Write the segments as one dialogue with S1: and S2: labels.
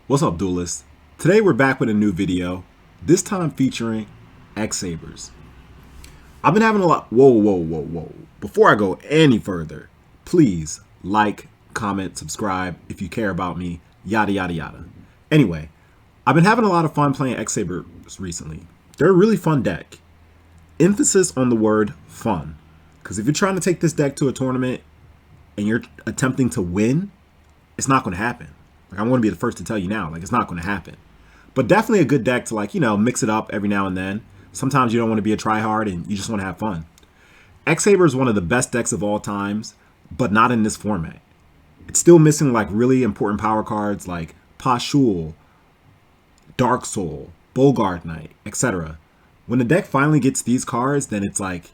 S1: What's up, duelists? Today we're back with a new video, this time featuring X-Sabers. I've been having a lot. Whoa. Before I go any further, please like, comment, subscribe if you care about me, yada yada yada. Anyway, I've been having a lot of fun playing X-Sabers recently. They're a really fun deck. Emphasis on the word fun, because if you're trying to take this deck to a tournament and you're attempting to win, it's not going to happen. Like, I'm going to be the first to tell you now, like, it's not going to happen. But definitely a good deck to, like, you know, mix it up every now and then. Sometimes you don't want to be a tryhard and you just want to have fun. X-Saber is one of the best decks of all times, but not in this format. It's still missing, like, really important power cards like Pashul, Dark Soul, Bogard Knight, etc. When the deck finally gets these cards, then it's like,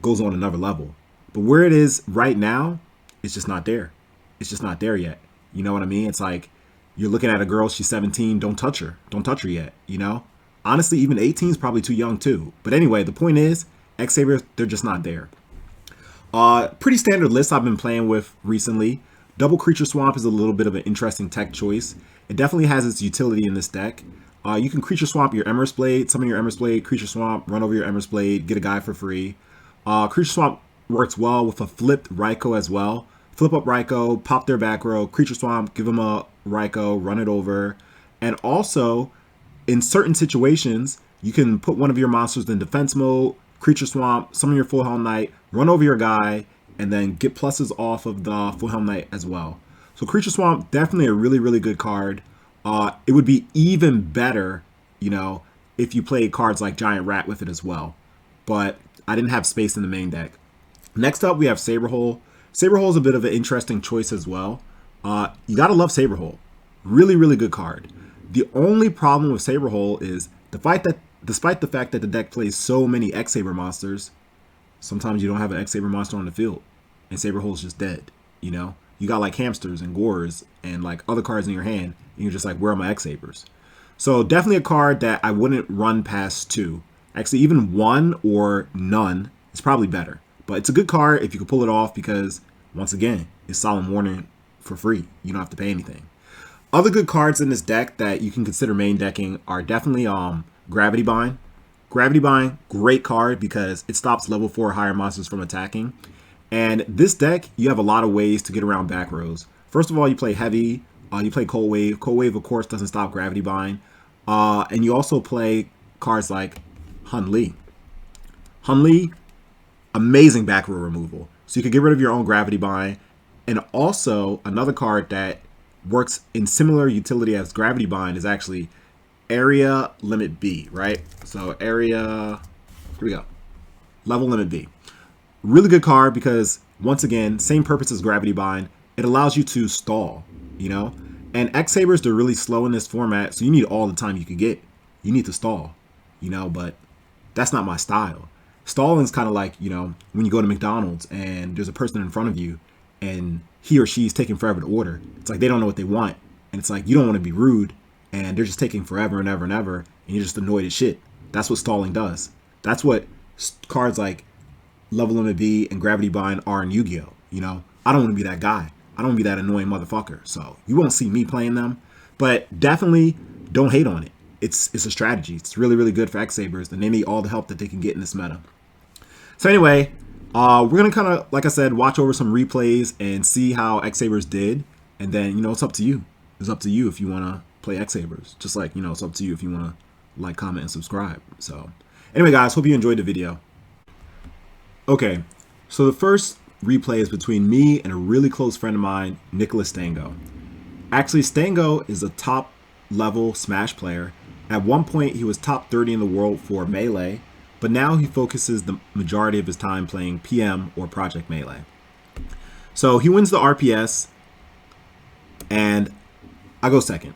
S1: goes on another level. But where it is right now, it's just not there. It's just not there yet. You know what I mean? It's like, you're looking at a girl, she's 17, don't touch her. Don't touch her yet, you know? Honestly, even 18 is probably too young too. But anyway, the point is, X-Sabers, they're just not there. Pretty standard list I've been playing with recently. Double Creature Swamp is a little bit of an interesting tech choice. It definitely has its utility in this deck. You can Creature Swamp your Emerald Blade, summon your Emerald Blade, Creature Swamp, run over your Emerald Blade, get a guy for free. Creature Swamp works well with a flipped Raikou as well. Flip up Raikou, pop their back row, Creature Swamp, give them a Raikou, run it over. And also, in certain situations, you can put one of your monsters in defense mode, Creature Swamp, summon your Full Helm Knight, run over your guy, and then get pluses off of the Full Helm Knight as well. So Creature Swamp, definitely a really, really good card. It would be even better, you know, if you played cards like Giant Rat with it as well. But I didn't have space in the main deck. Next up, we have Saberhole. Saberhole is a bit of an interesting choice as well. You gotta love Saberhole. Really, really good card. The only problem with Saberhole is despite the fact that the deck plays so many X-Saber monsters, sometimes you don't have an X-Saber monster on the field, and Saberhole's just dead. You know, you got like hamsters and gores and like other cards in your hand, and you're just like, where are my X-Sabers? So definitely a card that I wouldn't run past 2. Actually, even 1 or none is probably better. But it's a good card if you can pull it off because, once again, it's Solemn Warning for free. You don't have to pay anything. Other good cards in this deck that you can consider main decking are definitely Gravity Bind. Gravity Bind, great card because it stops level 4 or higher monsters from attacking. And this deck, you have a lot of ways to get around back rows. First of all, you play Heavy. You play Cold Wave. Cold Wave, of course, doesn't stop Gravity Bind. And you also play cards like Hun Li. Hun Li, amazing back row removal. So you can get rid of your own Gravity Bind. And also, another card that works in similar utility as Gravity Bind is actually Area Limit B, right? So area, here we go. Level Limit B. Really good card because, once again, same purpose as Gravity Bind. It allows you to stall, you know? And X-Sabers, they're really slow in this format, so you need all the time you can get. You need to stall, you know? But that's not my style. Stalling is kind of like, you know, when you go to McDonald's and there's a person in front of you and he or she is taking forever to order. It's like they don't know what they want. And it's like you don't want to be rude and they're just taking forever and ever and ever and you're just annoyed as shit. That's what stalling does. That's what cards like Level Limit B and Gravity Bind are in Yu-Gi-Oh! You know, I don't want to be that guy. I don't want to be that annoying motherfucker. So you won't see me playing them. But definitely don't hate on it. It's a strategy. It's really, really good for X-Sabers, and they need all the help that they can get in this meta. So anyway, we're going to kind of, like I said, watch over some replays and see how X-Sabers did. And then, you know, it's up to you. It's up to you if you want to play X-Sabers. Just like, you know, it's up to you if you want to like, comment, and subscribe. So anyway, guys, hope you enjoyed the video. Okay, so the first replay is between me and a really close friend of mine, Nicholas Stango. Actually, Stango is a top level Smash player. At one point, he was top 30 in the world for Melee, but now he focuses the majority of his time playing PM or Project Melee. So he wins the RPS, and I go second.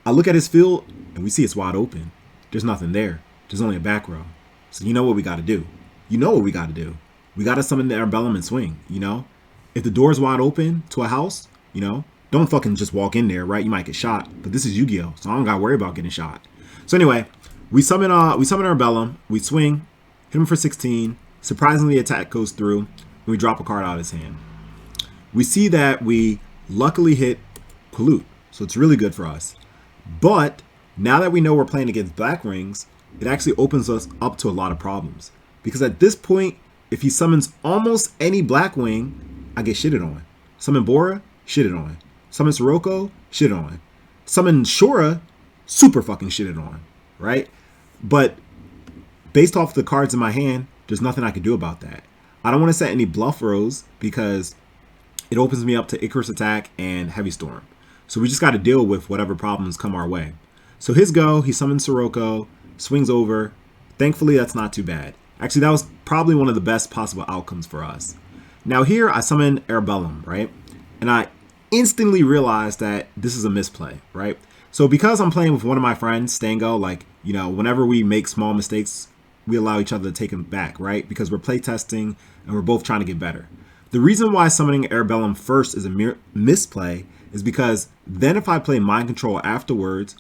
S1: I look at his field, and we see it's wide open. There's nothing there. There's only a back row. So you know what we got to do. You know what we got to do. We got to summon the Arbellum and swing, you know? If the door's wide open to a house, you know, don't fucking just walk in there, right? You might get shot. But this is Yu-Gi-Oh! So I don't got to worry about getting shot. So anyway, we summon Arbellum, we swing, hit him for 16. Surprisingly, attack goes through, and we drop a card out of his hand. We see that we luckily hit Pollute. So it's really good for us. But now that we know we're playing against Black Wings, it actually opens us up to a lot of problems. Because at this point, if he summons almost any Black Wing, I get shitted on. Summon Bora, shitted on. Summon Sirocco, shitted on. Summon Shura, super fucking shitted on, right? But based off the cards in my hand, there's nothing I can do about that. I don't want to set any bluff rows because it opens me up to Icarus Attack and Heavy Storm. So we just got to deal with whatever problems come our way. So his go, he summons Sirocco, swings over. Thankfully, that's not too bad. Actually, that was probably one of the best possible outcomes for us. Now here, I summon Arabellum, right? And I instantly realized that this is a misplay, right? So because I'm playing with one of my friends, Stango, like, you know, whenever we make small mistakes, we allow each other to take them back, right? Because we're playtesting and we're both trying to get better. The reason why summoning Arabellum first is a misplay is because then if I play Mind Control afterwards,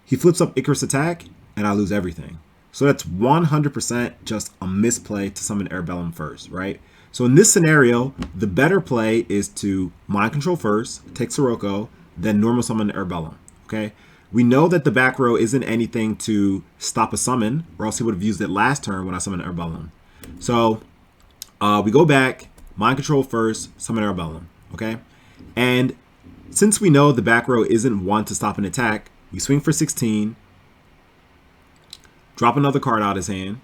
S1: he flips up Icarus Attack and I lose everything. So that's 100% just a misplay to summon Arabellum first, right? So in this scenario, the better play is to Mind Control first, take Sirocco, then normal summon Arabellum, okay? We know that the back row isn't anything to stop a summon, or else he would have used it last turn when I summoned Arabellum. So we go back, Mind Control first, summon Arabellum, okay? And since we know the back row isn't one to stop an attack, we swing for 16, drop another card out of his hand,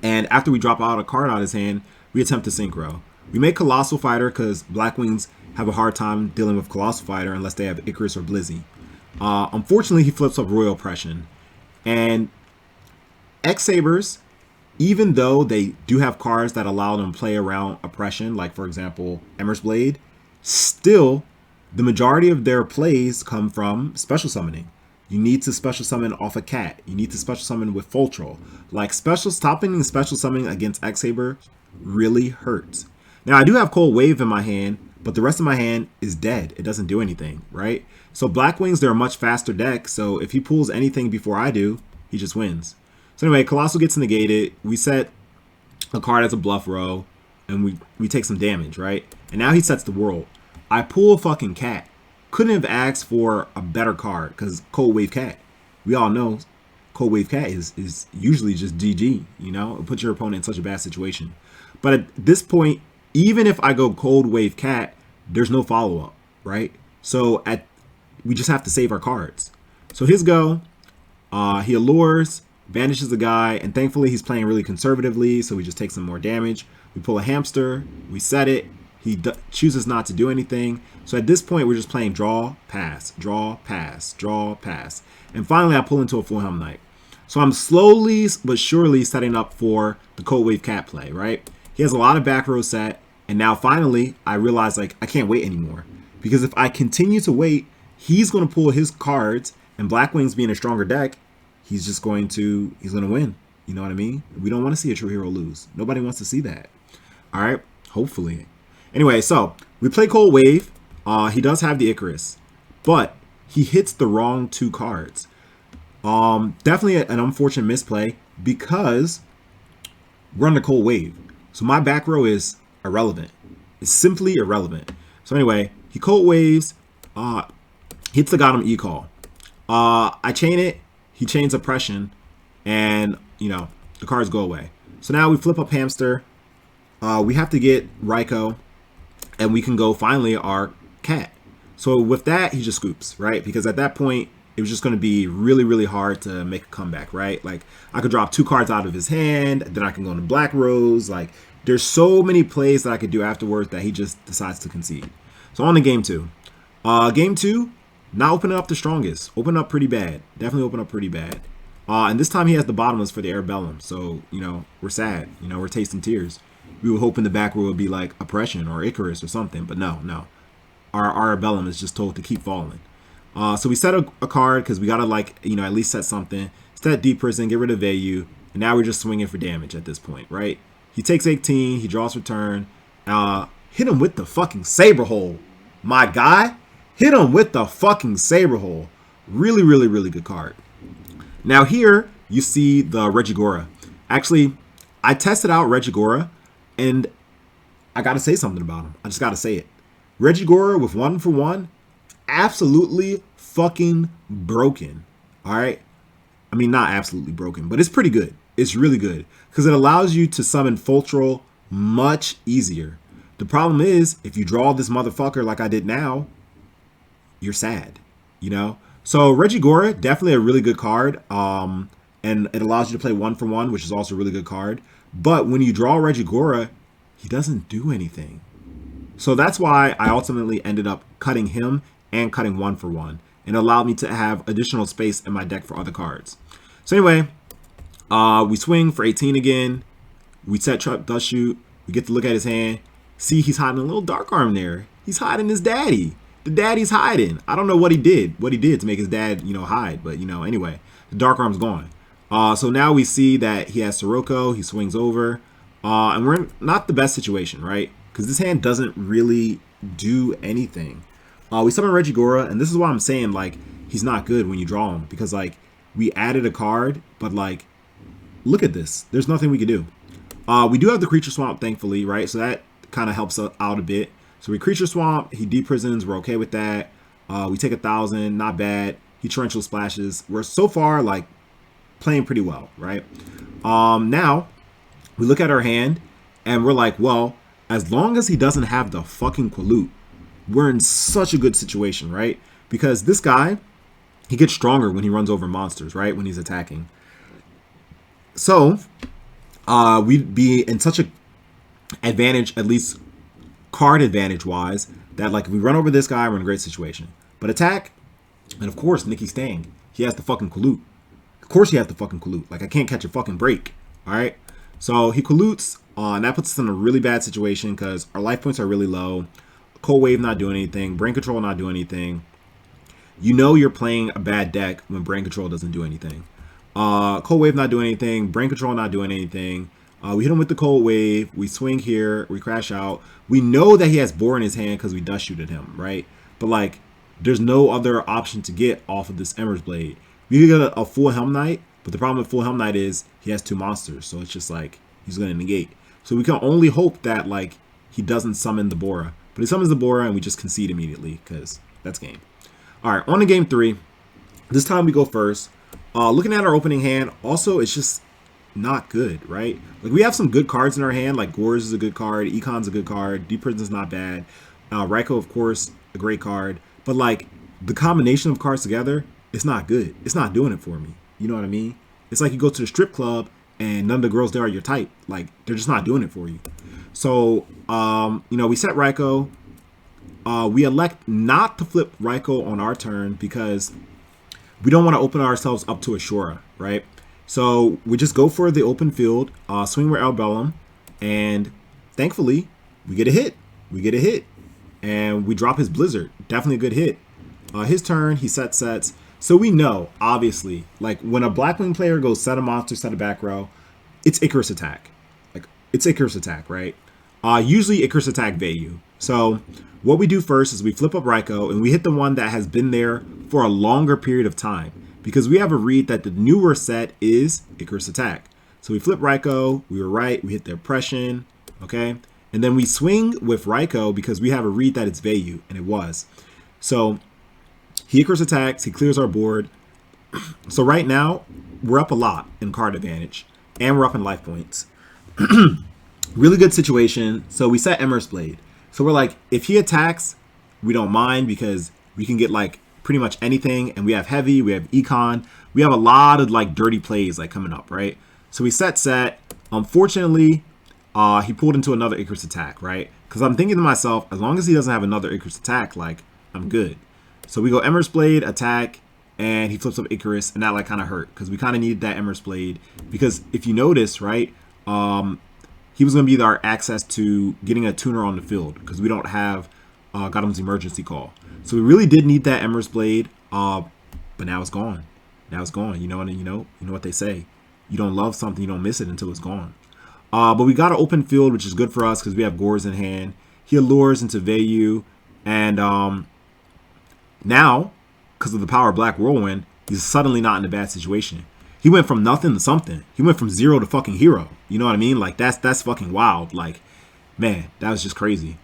S1: and after we drop out a card out of his hand, we attempt to synchro. We make Colossal Fighter because Black Wings have a hard time dealing with Colossal Fighter unless they have Icarus or Blizzy. Unfortunately, he flips up Royal Oppression. And X-Sabers, even though they do have cards that allow them to play around Oppression, like for example, Emmer's Blade, still, the majority of their plays come from special summoning. You need to special summon off a cat. You need to special summon with Fultro. Like stopping and special summoning against X-Saber really hurts. Now I do have Cold Wave in my hand, but the rest of my hand is dead. It doesn't do anything, right? So Black Wings, they're a much faster deck. So if he pulls anything before I do, he just wins. So anyway, Colossal gets negated. We set a card as a bluff row, and we take some damage, right? And now he sets the world. I pull a fucking cat. Couldn't have asked for a better card because Cold Wave Cat. We all know Cold Wave Cat is usually just GG, you know? It puts your opponent in such a bad situation. But at this point, even if I go Cold Wave Cat, there's no follow-up, right? So we just have to save our cards. So his go, he allures, banishes the guy, and thankfully he's playing really conservatively, so we just take some more damage. We pull a hamster, we set it, he chooses not to do anything. So at this point, we're just playing draw, pass, draw, pass, draw, pass. And finally, I pull into a Full Helm Knight. So I'm slowly but surely setting up for the Cold Wave Cat play, right? He has a lot of back row set. And now finally, I realize like I can't wait anymore. Because if I continue to wait, he's going to pull his cards. And Black Wings being a stronger deck, he's going to win. You know what I mean? We don't want to see a true hero lose. Nobody wants to see that. All right? Hopefully. Anyway, so we play Cold Wave. He does have the Icarus, but he hits the wrong two cards. Definitely an unfortunate misplay because we're on the Cold Wave. So my back row is irrelevant. It's simply irrelevant. So anyway, he Cold Waves, hits the Gotham E-Call. I chain it, he chains Oppression, and, you know, the cards go away. So now we flip up Hamster. We have to get Raikou. And we can go finally our cat. So with that, he just scoops, right? Because at that point, it was just going to be really, really hard to make a comeback, right? Like I could drop two cards out of his hand, then I can go into Black Rose. Like there's so many plays that I could do afterwards that he just decides to concede. So on to game two. Game two, not opening up the strongest. Open up pretty bad. Definitely open up pretty bad. And this time he has the bottomless for the Arabellum. So, you know, we're sad. You know, we're tasting tears. We were hoping the back row would be like Oppression or Icarus or something, but no. Our Arabellum is just told to keep falling. So we set a card because we gotta like, you know, at least set something. Set Deep Prison, get rid of AU, and now we're just swinging for damage at this point, right? He takes 18, he draws return. Hit him with the fucking Saber Hole, my guy. Hit him with the fucking Saber Hole. Really, really, really good card. Now here you see the Regigora. Actually, I tested out Regigora. And I got to say something about him. I just got to say it. Regigora with 1-for-1 absolutely fucking broken. All right. I mean, not absolutely broken, but it's pretty good. It's really good because it allows you to summon Fultrol much easier. The problem is, if you draw this motherfucker like I did now, you're sad, you know? So Regigora, definitely a really good card. And it allows you to play 1-for-1, which is also a really good card. But when you draw Regigora, he doesn't do anything. So that's why I ultimately ended up cutting him and cutting 1-for-1. And allowed me to have additional space in my deck for other cards. So anyway, we swing for 18 again. We set trap dust shoot. We get to look at his hand. See, he's hiding a little dark arm there. He's hiding his daddy. The daddy's hiding. I don't know what he did to make his dad, hide. But, anyway, the dark arm's gone. So now we see that he has Sirocco. He swings over. And we're in not the best situation, right? Because this hand doesn't really do anything. We summon Regigora, and this is why I'm saying, like, he's not good when you draw him. Because, like, we added a card, but, like, look at this. There's nothing we can do. We do have the Creature Swamp, thankfully, right? So that kind of helps out a bit. So we Creature Swamp, he Deprisons, we're okay with that. We take 1,000, not bad. He Torrential Splashes. We're so far, like, playing pretty well, right? Now, we look at our hand, and we're like, well, as long as he doesn't have the fucking Qualoot, we're in such a good situation, right? Because this guy, he gets stronger when he runs over monsters, right? When he's attacking. So, we'd be in such a advantage, at least card advantage wise, that like if we run over this guy, we're in a great situation. But attack, and of course, Nicky Stang, he has the fucking Qualoot. Of course he has the fucking Qualoot. Like, I can't catch a fucking break, all right? So he Qualoots, and that puts us in a really bad situation because our life points are really low. Cold Wave not doing anything. Brain Control not doing anything. You know you're playing a bad deck when Brain Control doesn't do anything. Cold Wave not doing anything. Brain Control not doing anything. We hit him with the Cold Wave. We swing here. We crash out. We know that he has Boar in his hand because we dust shooted him, right? But, like, there's no other option to get off of this Ember's Blade. We could get a full Helm Knight, but the problem with full Helm Knight is he has 2 monsters. So it's just like he's going to negate. So we can only hope that, like, he doesn't summon the Bora. But he summons the Bora and we just concede immediately because that's game. All right, on to game 3. This time we go first. Looking at our opening hand, also, it's just not good, right? Like, we have some good cards in our hand. Like, Gores is a good card. Econ's a good card. Deep Prison's not bad. Raikou, of course, a great card. But, like, the combination of cards together, it's not good. It's not doing it for me. You know what I mean? It's like you go to the strip club and none of the girls there are your type. Like, they're just not doing it for you. So, we set Raikou. We elect not to flip Raikou on our turn because we don't want to open ourselves up to Ashura, right? So we just go for the open field, swing with Albellum, and thankfully we get a hit. We get a hit, and we drop his Blizzard. Definitely a good hit. His turn, he sets. So we know, obviously, like when a Blackwing player goes set a monster, set a back row, it's Icarus attack. Like, it's Icarus attack, right? Usually Icarus attack Vayu. So what we do first is we flip up Raikou and we hit the one that has been there for a longer period of time because we have a read that the newer set is Icarus attack. So we flip Raikou, we were right, we hit the oppression, okay? And then we swing with Raikou because we have a read that it's Vayu, and it was. So he Icarus attacks, he clears our board. So right now, we're up a lot in card advantage, and we're up in life points. Really good situation. So we set Ember's Blade. So we're like, if he attacks, we don't mind because we can get like pretty much anything. And we have heavy, we have econ. We have a lot of like dirty plays like coming up, right? So we set. Unfortunately, he pulled into another Icarus attack, right? Because I'm thinking to myself, as long as he doesn't have another Icarus attack, like, I'm good. So we go Ember's Blade, attack, and he flips up Icarus, and that like kind of hurt because we kind of needed that Ember's Blade. Because if you notice, right, he was going to be our access to getting a tuner on the field because we don't have Gotham's Emergency Call. So we really did need that Ember's Blade, but now it's gone. Now it's gone. You know what they say. You don't love something, you don't miss it until it's gone. But we got an open field, which is good for us because we have Gores in hand. He allures into Vayu, and now, because of the power of Black Whirlwind, he's suddenly not in a bad situation. He went from nothing to something. He went from 0 to fucking hero. You know what I mean? Like, that's fucking wild. Like, man, that was just crazy.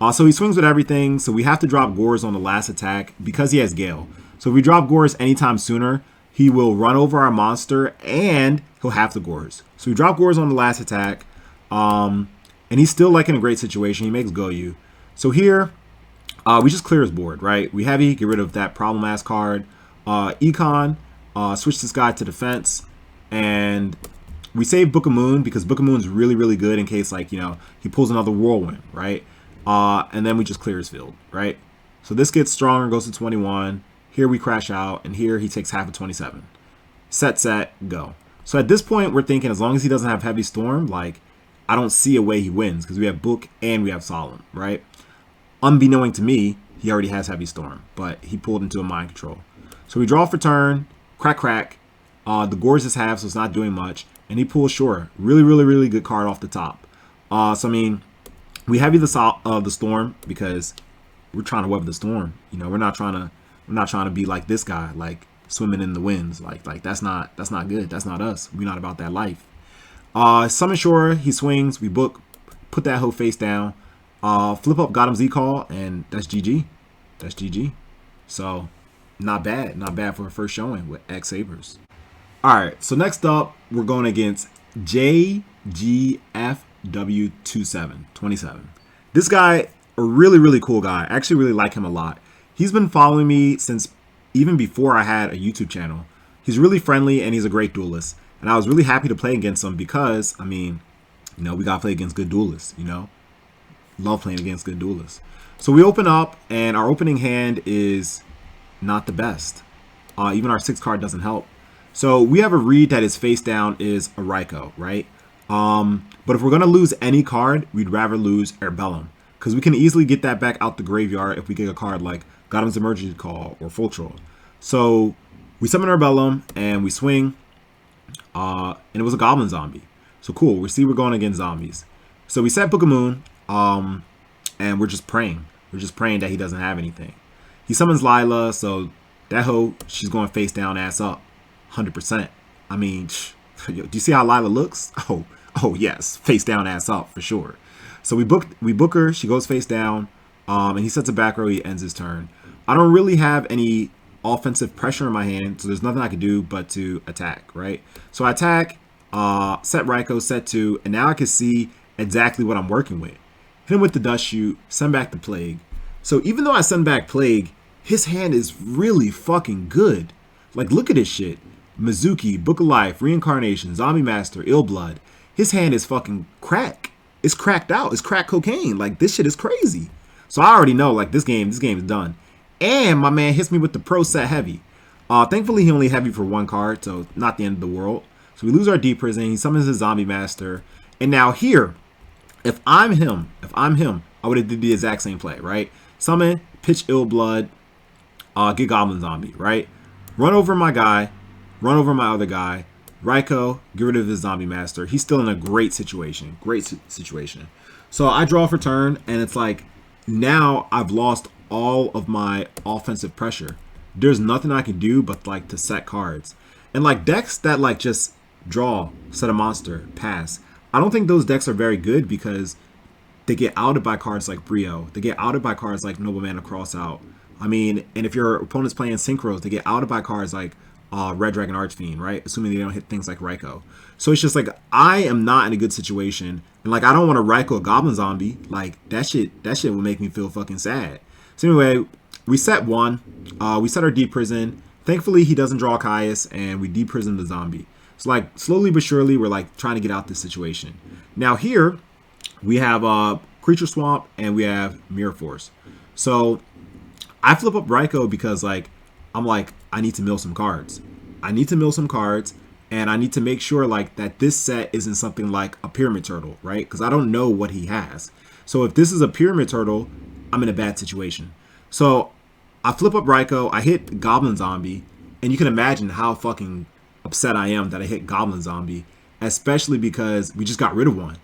S1: So he swings with everything, so we have to drop Gores on the last attack because he has Gale. So if we drop Gores anytime sooner, he will run over our monster and he'll have the Gores. So we drop Gores on the last attack, and he's still like in a great situation. He makes Goyu. So here, we just clear his board, right? We heavy, get rid of that problem ass card. Econ, switch this guy to defense, and we save Book of Moon because Book of Moon's really, really good in case, like, you know, he pulls another Whirlwind, right? And then we just clear his field, right? So this gets stronger, goes to 21. Here we crash out, and here he takes half of 27. Set, go. So at this point, we're thinking as long as he doesn't have Heavy Storm, like, I don't see a way he wins because we have Book and we have Solemn, right? Unbeknown to me, he already has Heavy Storm, but he pulled into a mind control. So we draw for turn, crack. The Gores is half, so it's not doing much. And he pulls Shore. Really, really, really good card off the top. So, I mean, we heavy the storm because we're trying to weather the storm. You know, we're not trying to be like this guy, like swimming in the winds. Like that's not good. That's not us. We're not about that life. Summon Shore, he swings, we book, put that hoe face down. Flip up, got him Z-Call, and that's GG. That's GG. So, not bad for a first showing with X-Sabers. Alright, so next up, we're going against JGFW27. This guy, a really, really cool guy. I actually really like him a lot. He's been following me since even before I had a YouTube channel. He's really friendly and he's a great duelist. And I was really happy to play against him because, I mean, you know, we got to play against good duelists, you know. Love playing against good duelists. So we open up and our opening hand is not the best. Even our 6 card doesn't help. So we have a read that his face down is a Raikou, right? But if we're going to lose any card, we'd rather lose Herbellum. Because we can easily get that back out the graveyard if we get a card like Godham's Emergency Call or Full Troll. So we summon Herbellum and we swing. And it was a Goblin Zombie. So cool, we see we're going against zombies. So we set Book of Moon, and we're just praying. We're just praying that he doesn't have anything. He summons Lila, so that hoe, she's going face down, ass up. 100%. I mean, do you see how Lila looks? Oh yes, face down, ass up for sure. So we book her. She goes face down, and he sets a back row. He ends his turn. I don't really have any offensive pressure in my hand, so there's nothing I can do but to attack, right? So I attack, set Raikou, set 2, and now I can see exactly what I'm working with. Hit him with the Dust Shoot, send back the Plague. So even though I send back Plague, his hand is really fucking good. Like, look at this shit. Mizuki, Book of Life, Reincarnation, Zombie Master, Ill Blood. His hand is fucking crack. It's cracked out. It's crack cocaine. Like, this shit is crazy. So I already know, like, this game is done. And my man hits me with the Pro Set Heavy. Thankfully, he only heavy for 1 card, so not the end of the world. So we lose our Deep Prison. He summons his Zombie Master. And now here, if I'm him, I would have did the exact same play, right? Summon, pitch Ill Blood, get Goblin Zombie, right? Run over my guy, run over my other guy, Raikou, get rid of his Zombie Master. He's still in a great situation. So I draw for turn, and it's like, now I've lost all of my offensive pressure. There's nothing I can do but like to set cards. And like decks that like just draw, set a monster, pass. I don't think those decks are very good because they get outed by cards like Brio. They get outed by cards like Nobleman of Crossout. I mean, and if your opponent's playing Synchros, they get outed by cards like Red Dragon Archfiend, right? Assuming they don't hit things like Raikou. So it's just like, I am not in a good situation. And like, I don't want to Raikou a Goblin Zombie. Like, that shit would make me feel fucking sad. So anyway, we set 1. We set our Deep Prison. Thankfully, he doesn't draw Caius, and we Deep Prison the zombie. So like, slowly but surely, we're like trying to get out this situation. Now here, we have Creature Swamp, and we have Mirror Force. So I flip up Raikou because like, I'm like, I need to mill some cards. And I need to make sure like that this set isn't something like a Pyramid Turtle, right? Because I don't know what he has. So if this is a Pyramid Turtle, I'm in a bad situation. So I flip up Raikou, I hit Goblin Zombie, and you can imagine how fucking upset I am that I hit Goblin Zombie, especially because we just got rid of one.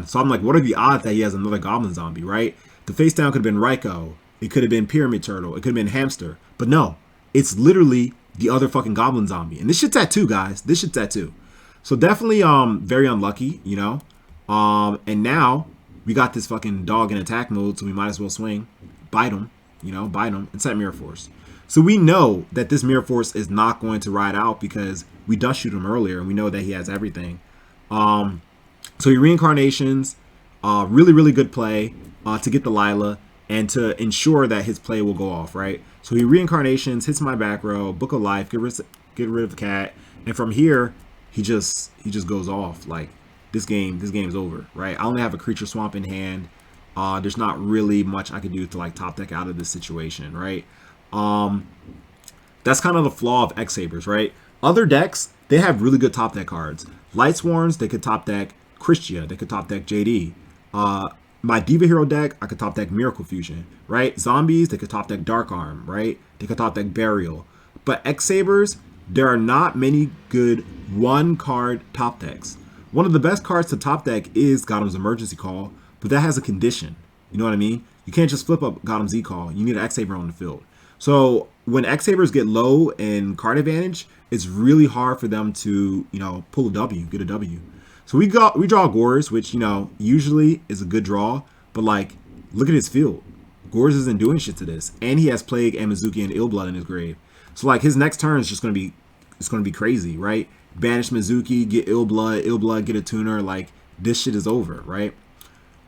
S1: So I'm like, what are the odds that he has another Goblin Zombie, right? The face down could have been Raikou. It could have been Pyramid Turtle. It could have been Hamster. But no, it's literally the other fucking Goblin Zombie. And this shit's at 2, guys. So definitely very unlucky, you know. And now we got this fucking dog in attack mode, so we might as well swing, bite him, bite him, and set Mirror Force. So we know that this Mirror Force is not going to ride out because we dust shoot him earlier, and we know that he has everything. So he reincarnations, really, really good play to get the Lila and to ensure that his play will go off, right? So he reincarnations, hits my back row, Book of Life, get rid of the cat, and from here he just goes off. Like this game's over, right? I only have a creature swamp in hand. There's not really much I could do to like top deck out of this situation, right? That's kind of the flaw of X-Sabers, right? Other decks, they have really good top deck cards. Light Swarms, they could top deck Christia, they could top deck JD. My Diva Hero deck, I could top deck Miracle Fusion, right? Zombies, they could top deck Dark Arm, right? They could top deck Burial. But X-Sabers, there are not many good one-card top decks. One of the best cards to top deck is Gotham's Emergency Call, but that has a condition. You know what I mean? You can't just flip up Gotham's E-Call. You need an X-Saber on the field. So when X-Sabers get low in card advantage, it's really hard for them to, pull a W, get a W. So we draw Gores, which, usually is a good draw, but like, look at his field. Gores isn't doing shit to this. And he has Plague and Mizuki and Illblood in his grave. So like his next turn is just gonna be crazy, right? Banish Mizuki, get Illblood, get a tuner, like this shit is over, right?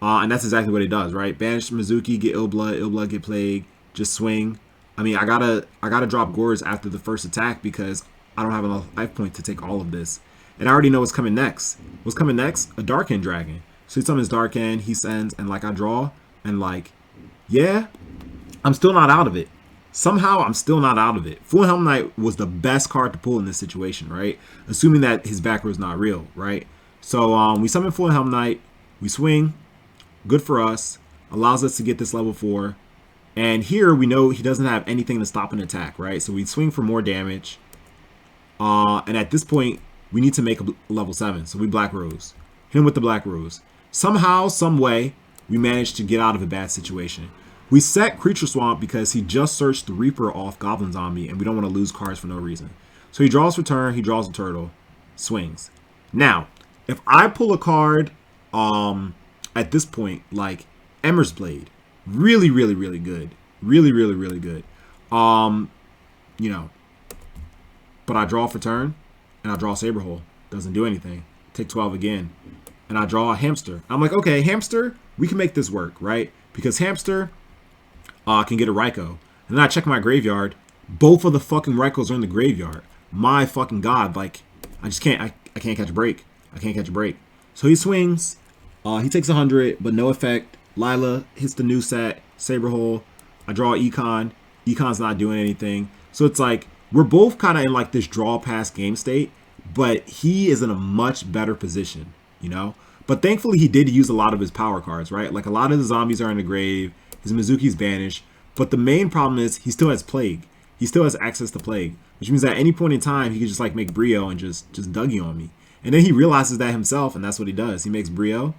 S1: And that's exactly what it does, right? Banish Mizuki, get Illblood, get Plague, just swing. I mean, I gotta drop Gores after the first attack because I don't have enough life point to take all of this. And I already know what's coming next. What's coming next? A Dark End Dragon. So he summons Dark End, he sends, and like I draw, and like, yeah, I'm still not out of it. Somehow I'm still not out of it. Full Helm Knight was the best card to pull in this situation, right? Assuming that his back row is not real, right? So we summon Full Helm Knight, we swing, good for us, allows us to get this level 4. And here we know he doesn't have anything to stop an attack, right? So we swing for more damage. And at this point, we need to make a level 7. So we Black Rose. Hit him with the Black Rose. Somehow, some way, we managed to get out of a bad situation. We set Creature Swamp because he just searched the Reaper off Goblin Zombie, and we don't want to lose cards for no reason. So he draws for turn, he draws a turtle, swings. Now, if I pull a card at this point, like Emmer's Blade, really, really, really good. Really, really, really good. But I draw for turn, and I draw Saber Hole. Doesn't do anything. Take 12 again. And I draw a Hamster. I'm like, okay, Hamster, we can make this work, right? Because Hamster can get a Raikou. And then I check my graveyard. Both of the fucking Raikous are in the graveyard. My fucking god, like, I just can't, I can't catch a break. I can't catch a break. So he swings. He takes 100, but no effect. Lila hits the new set. Saber Hole. I draw Econ. Econ's not doing anything. So it's like, we're both kind of in like this draw pass game state, but he is in a much better position, But thankfully he did use a lot of his power cards, right? Like a lot of the zombies are in the grave, his Mizuki's banished, but the main problem is he still has Plague. He still has access to Plague, which means at any point in time he could just like make Brio and just Dougie on me. And then he realizes that himself, and that's what he does. He makes Brio,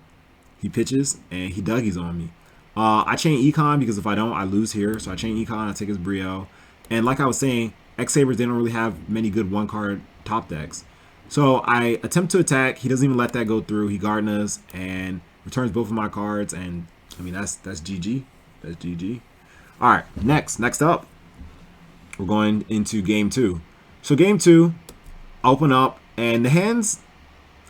S1: he pitches, and he Dougies on me. I chain Econ because if I don't, I lose here. So I chain Econ, I take his Brio. And like I was saying, X-Sabers, they don't really have many good one-card top decks. So I attempt to attack. He doesn't even let that go through. He Gardenas and returns both of my cards. And, I mean, that's GG. That's GG. All right, next up, we're going into game 2. So game 2, open up, and the hand's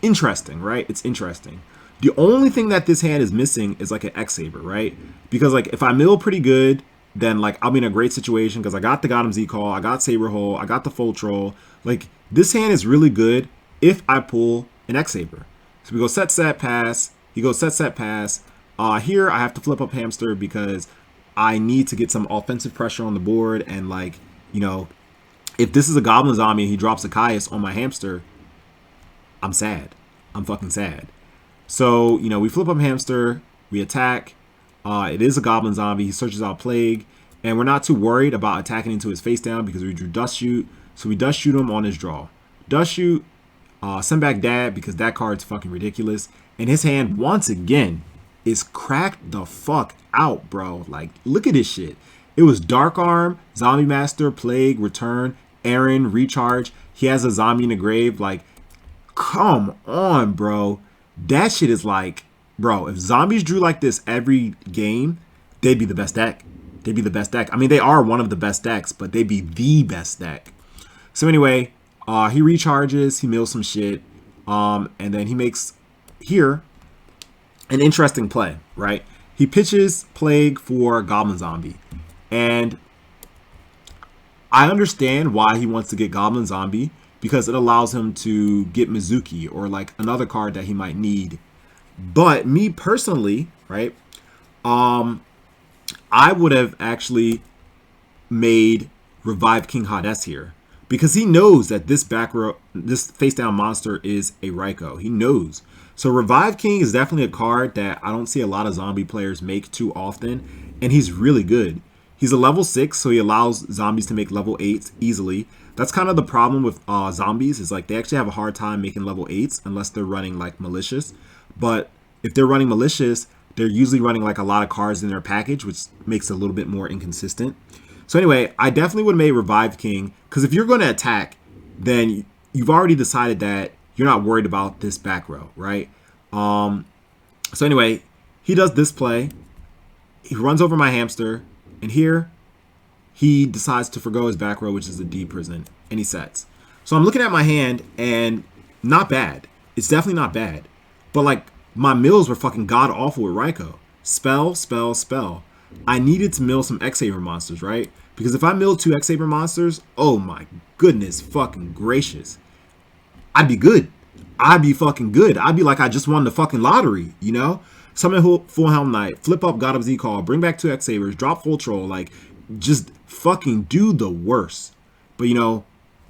S1: interesting, right? It's interesting. The only thing that this hand is missing is like an X-Saber, right? Because like if I mill pretty good, then like I'll be in a great situation because I got the Gotham Z-Call, I got Saber Hole, I got the Full Troll. Like this hand is really good if I pull an X-Saber. So we go set, pass. He goes set, pass. Here I have to flip up Hamster because I need to get some offensive pressure on the board. And like, if this is a Goblin Zombie and he drops a Caius on my Hamster, I'm sad. I'm fucking sad. So, we flip up Hamster, we attack. It is a Goblin Zombie. He searches out Plague, and we're not too worried about attacking into his face down because we drew Dust Shoot. So we Dust Shoot him on his draw. Dust Shoot, send back Dad because that card's fucking ridiculous. And his hand, once again, is cracked the fuck out, bro. Like, look at this shit. It was Dark Arm, Zombie Master, Plague, Return, Aaron, Recharge. He has a zombie in the grave. Like, come on, bro. That shit is like bro, if zombies drew like this every game, they'd be the best deck. They'd be the best deck. I mean, they are one of the best decks, but they'd be the best deck. So anyway, he recharges, he mills some shit, and then he makes here an interesting play, right? He pitches Plague for Goblin Zombie, and I understand why he wants to get Goblin Zombie because it allows him to get Mizuki or like another card that he might need. But me personally, right? I would have actually made Revive King Hades here because he knows that this back row, this face down monster is a Raikou. He knows. So Revive King is definitely a card that I don't see a lot of zombie players make too often, and he's really good. He's a level 6, so he allows zombies to make level 8s easily. That's kind of the problem with zombies, is like they actually have a hard time making level 8s unless they're running like malicious. But if they're running malicious, they're usually running like a lot of cards in their package, which makes it a little bit more inconsistent. So anyway, I definitely would have made Revive King, because if you're going to attack, then you've already decided that you're not worried about this back row, right? So anyway, he does this play. He runs over my hamster, and here he decides to forgo his back row, which is a D prison, and he sets. So I'm looking at my hand, and not bad. It's definitely not bad. But like, my mills were fucking god awful with Raikou. Spell, spell, spell. I needed to mill some X-Saber monsters, right? Because if I milled 2 X-Saber monsters, oh my goodness fucking gracious, I'd be good. I'd be fucking good. I'd be like I just won the fucking lottery, you know? Summon Full Helm Knight, flip up God of Z-Call, bring back 2 X-Sabers, drop Full Troll, like, just fucking do the worst. But, you know,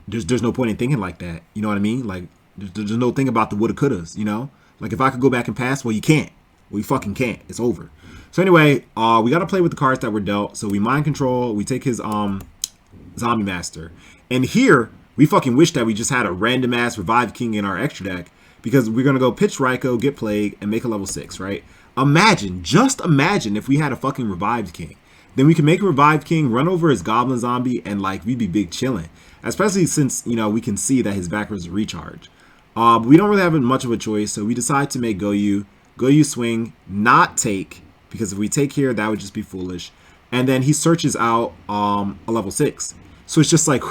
S1: there's no point in thinking like that. You know what I mean? Like, there's no thing about the woulda couldas, you know? Like, if I could go back and pass, well, you can't. Well, you fucking can't. It's over. So anyway, we got to play with the cards that were dealt. So we mind control. We take his Zombie Master. And here, we fucking wish that we just had a random ass Revive King in our extra deck, because we're going to go pitch Raikou, get Plague, and make a level 6, right? Imagine, just imagine if we had a fucking Revived King. Then we can make a Revived King, run over his Goblin Zombie, and like, we'd be big chilling. Especially since, you know, we can see that his back row is recharge. But we don't really have much of a choice, so we decide to make Goyu. Goyu swing, not take, because if we take here, that would just be foolish. And then he searches out a level 6. So it's just like,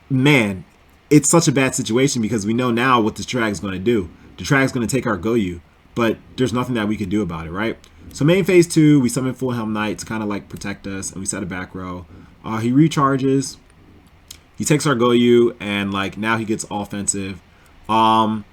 S1: man, it's such a bad situation because we know now what the Drag's going to do. The Drag's going to take our Goyu, but there's nothing that we can do about it, right? So main phase 2, we summon Full Helm Knight to kind of like protect us, and we set a back row. He recharges. He takes our Goyu, and like now he gets offensive. I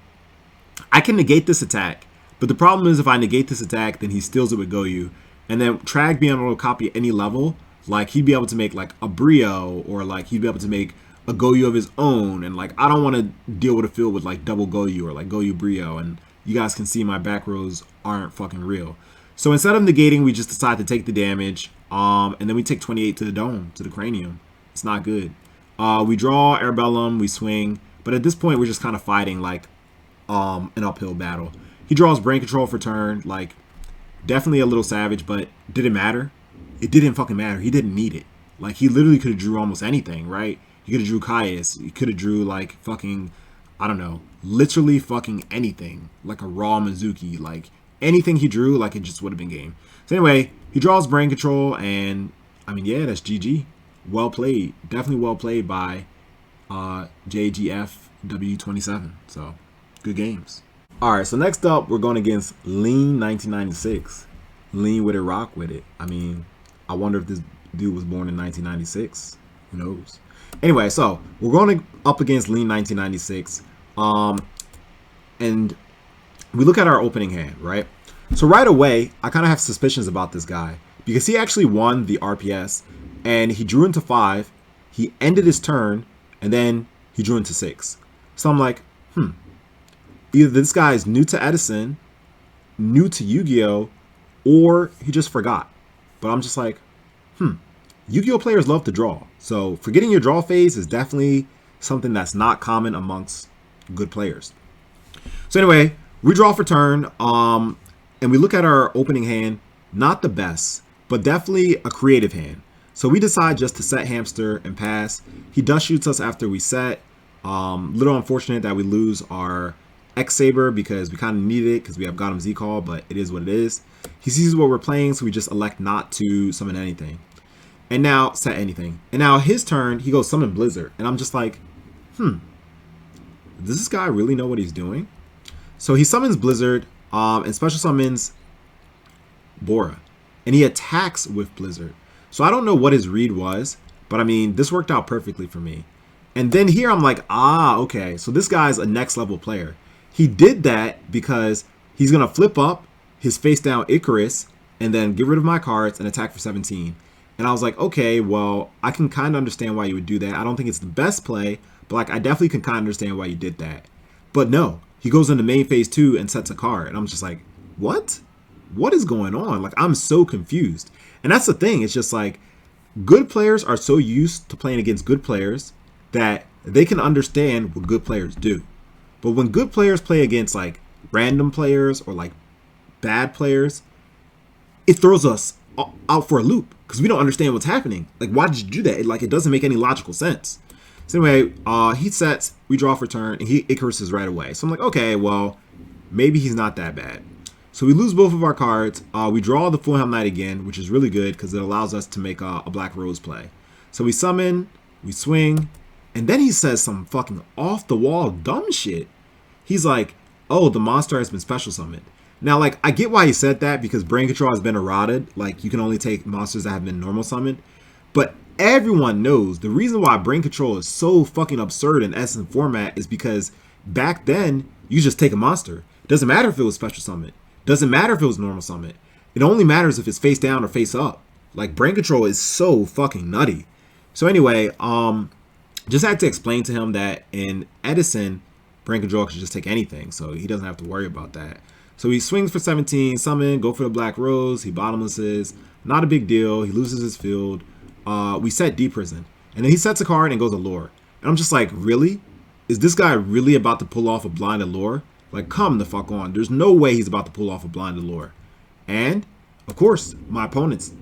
S1: can negate this attack, but the problem is if I negate this attack, then he steals it with Goyu. And then Trag being able to copy any level, like he'd be able to make like a Brio, or like he'd be able to make a Goyu of his own. And like, I don't want to deal with a field with like double Goyu or like Goyu Brio. And you guys can see my back rows aren't fucking real. So instead of negating, we just decide to take the damage. And then we take 28 to the dome, to the cranium. It's not good. We draw Airbellum, we swing. But at this point, we're just kind of fighting like an uphill battle. He draws Brain Control for turn. Like, definitely a little savage, but did it matter? It didn't fucking matter. He didn't need it. Like, he literally could have drew almost anything, right? He could have drew Caius. He could have drew like fucking, I don't know, literally fucking anything. Like a raw Mizuki. Like, anything he drew, like it just would have been game. So anyway, he draws Brain Control, and I mean, yeah, that's GG. Well played. Definitely well played by JGFW27. So, good games. Alright, so next up, we're going against Lean 1996. Lean with it, rock with it. I mean, I wonder if this dude was born in 1996. Who knows? Anyway, so we're going up against Lean 1996. And we look at our opening hand, right? So right away, I kind of have suspicions about this guy, because he actually won the RPS, and he drew into 5. He ended his turn, and then he drew into 6. So I'm like, either this guy is new to Edison, new to Yu-Gi-Oh, or he just forgot. But I'm just like, Yu-Gi-Oh players love to draw. So forgetting your draw phase is definitely something that's not common amongst good players. So anyway, we draw for turn, and we look at our opening hand. Not the best, but definitely a creative hand. So we decide just to set Hamster and pass. He dust shoots us after we set. Little unfortunate that we lose our X-Saber because we kind of need it because we have Gotham Z-Call, but it is what it is. He sees what we're playing, so we just elect not to summon anything. And now, set anything. And now his turn, he goes summon Blizzard. And I'm just like, does this guy really know what he's doing? So he summons Blizzard and special summons Bora. And he attacks with Blizzard. So I don't know what his read was, but I mean, this worked out perfectly for me. And then here I'm like, okay. So this guy's a next level player. He did that because he's going to flip up his face down Icarus and then get rid of my cards and attack for 17. And I was like, okay, well, I can kind of understand why you would do that. I don't think it's the best play, but like I definitely can kind of understand why you did that. But no, he goes into main phase 2 and sets a card. And I'm just like, what? What is going on? Like, I'm so confused. And that's the thing. It's just like good players are so used to playing against good players that they can understand what good players do. But when good players play against like random players or like bad players, it throws us out for a loop because we don't understand what's happening. Like, why did you do that? It doesn't make any logical sense. So anyway, he sets, we draw for turn, and he Icaruses right away. So I'm like, okay, well, maybe he's not that bad. So we lose both of our cards. We draw the Full Helm Knight again, which is really good because it allows us to make a Black Rose play. So we summon, we swing, and then he says some fucking off-the-wall dumb shit. He's like, oh, the monster has been special summoned. Now, like, I get why he said that because brain control has been eroded. Like, you can only take monsters that have been normal summoned. But everyone knows the reason why brain control is so fucking absurd in Edison format is because back then, you just take a monster. Doesn't matter if it was special summoned. Doesn't matter if it was normal summoned. It only matters if it's face down or face up. Like, brain control is so fucking nutty. So anyway, just had to explain to him that in Edison, brain control can just take anything. So he doesn't have to worry about that. So he swings for 17, summon, go for the Black Rose. He bottomlesses. Not a big deal. He loses his field. We set D-Prison. And then he sets a card and goes Allure. And I'm just like, really? Is this guy really about to pull off a blind Allure? Like, come the fuck on. There's no way he's about to pull off a blind Allure. And, of course, my opponents,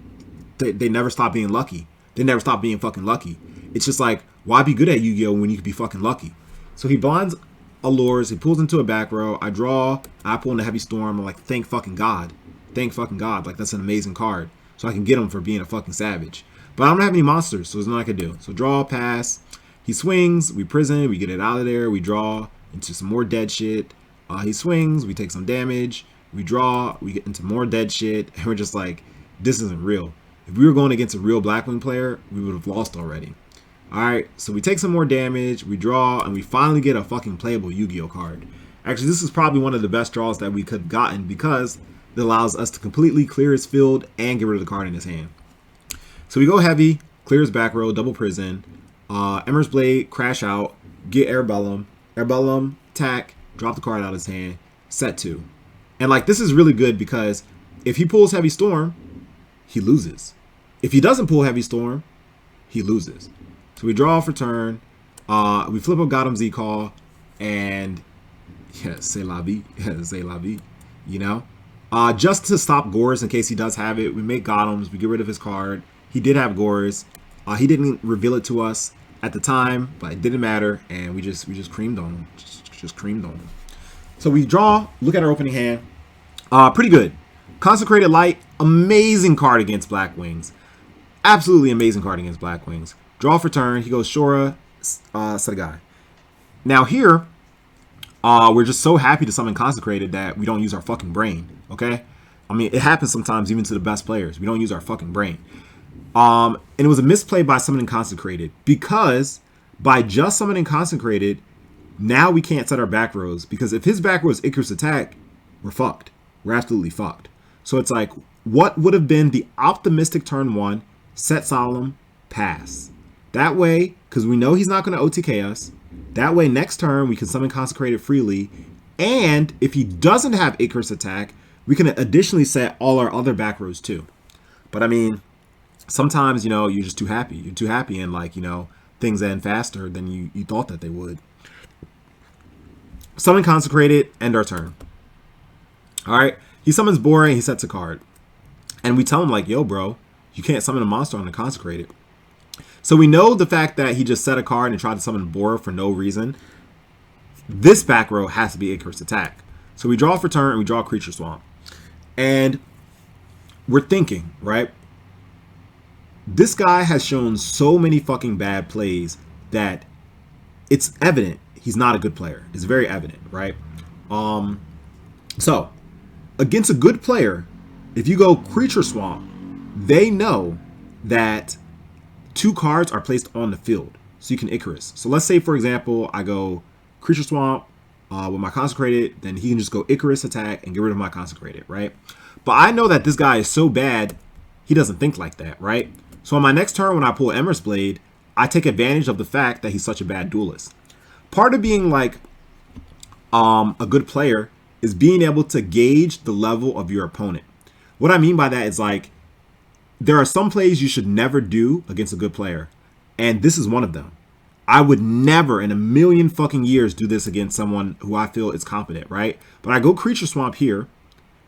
S1: they never stop being lucky. They never stop being fucking lucky. It's just like, why be good at Yu-Gi-Oh when you could be fucking lucky? So he blinds Allures, he pulls into a back row, I draw, I pull in a Heavy Storm. I'm like, thank fucking God. Thank fucking God. Like, that's an amazing card. So I can get him for being a fucking savage. But I don't have any monsters, so there's nothing I can do. So draw, pass. He swings, we prison, we get it out of there, we draw into some more dead shit. He swings, we take some damage, we draw, we get into more dead shit, and we're just like, this isn't real. If we were going against a real Blackwing player, we would have lost already. Alright, so we take some more damage, we draw, and we finally get a fucking playable Yu-Gi-Oh card. Actually, this is probably one of the best draws that we could have gotten because it allows us to completely clear his field and get rid of the card in his hand. So we go heavy, clear his back row, double prison, Emmer's Blade, crash out, get Airbellum, attack, drop the card out of his hand, set 2. And like, this is really good because if he pulls Heavy Storm, he loses. If he doesn't pull Heavy Storm, he loses. So we draw for turn, we flip up Gotham Z-Call, and yeah, c'est la vie, c'est la vie, you know? Just to stop Gores in case he does have it, we make Gothams, we get rid of his card. He did have Gores. He didn't reveal it to us at the time, but it didn't matter, and we just creamed on him. Just creamed on him. So we draw, look at our opening hand. Pretty good. Consecrated Light, amazing card against Blackwings. Absolutely amazing card against Blackwings. Draw for turn. He goes Shora, set a guy. Now here, we're just so happy to summon Consecrated that we don't use our fucking brain, okay? I mean, it happens sometimes even to the best players. We don't use our fucking brain. And it was a misplay by summoning Consecrated because by just summoning Consecrated, now we can't set our back rows because if his back row is Icarus attack, we're fucked. We're absolutely fucked. So it's like, what would have been the optimistic turn 1, set Solemn, pass. That way, because we know he's not going to OTK us, that way next turn we can summon Consecrated freely, and if he doesn't have Icarus attack, we can additionally set all our other back rows too. But I mean, sometimes, you know, you're just too happy. You're too happy and like, you know, things end faster than you thought that they would. Summon Consecrated, end our turn. Alright, he summons Bora and he sets a card. And we tell him like, yo bro, you can't summon a monster on the Consecrated. So we know the fact that he just set a card and tried to summon Bora for no reason. this back row has to be Icarus attack. So we draw for turn and we draw Creature Swamp. And we're thinking, right? This guy has shown so many fucking bad plays that it's evident he's not a good player. It's very evident, right? So against a good player, if you go Creature Swamp, they know that 2 cards are placed on the field, so you can Icarus. So let's say, for example, I go Creature Swamp with my Consecrated, then he can just go Icarus attack and get rid of my Consecrated, right? But I know that this guy is so bad, he doesn't think like that, right? So on my next turn, when I pull Emer's Blade, I take advantage of the fact that he's such a bad duelist. Part of being like a good player is being able to gauge the level of your opponent. What I mean by that is like, there are some plays you should never do against a good player. And this is one of them. I would never in a million fucking years do this against someone who I feel is competent, right? But I go Creature Swamp here.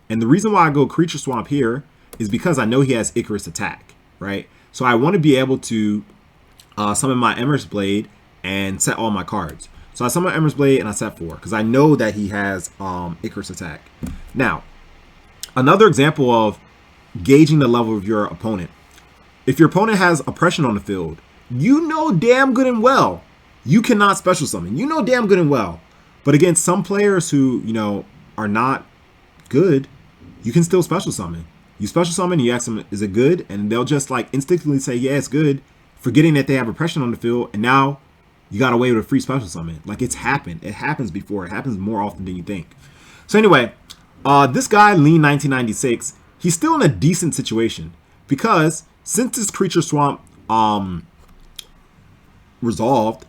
S1: And the reason why I go Creature Swamp here is because I know he has Icarus attack, right? So I want to be able to summon my Emer's Blade and set all my cards. So I summon Emer's Blade and I set 4 because I know that he has Icarus attack. Now, another example of gauging the level of your opponent. If your opponent has oppression on the field, you know damn good and well you cannot special summon. You know damn good and well. But against some players who, you know, are not good, you can still special summon. You special summon, you ask them, is it good? And they'll just like instinctively say, yeah, it's good, forgetting that they have oppression on the field, and now you got away with a free special summon. Like, it's happened. It happens before. It happens more often than you think. So anyway, this guy, Lean 1996, he's still in a decent situation because since this Creature Swamp resolved,